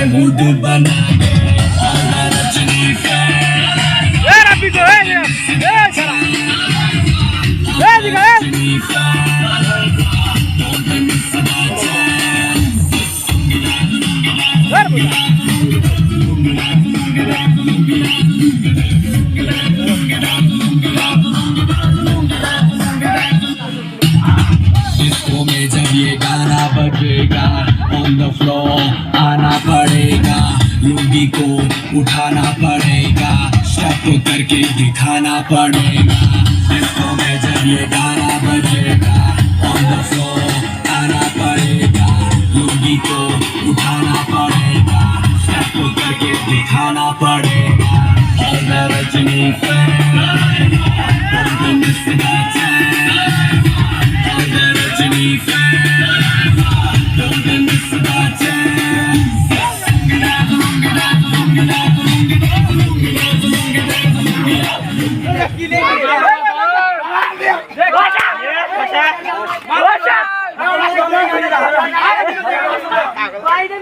mood बना दे और Rajni disco में जब ये गाना बजेगा ऑन द फ्लोर आना पड़ेगा लुंगी को उठाना पड़ेगा स्टेप करके दिखाना पड़ेगा डिस्को में जब ये गाना बजेगा ऑन द फ्लोर आना पड़ेगा लुंगी को उठाना पड़ेगा स्टेप करके दिखाना पड़ेगा और मैं Rajni fan don't miss that time और मैं Rajni fan don't miss that time Bayde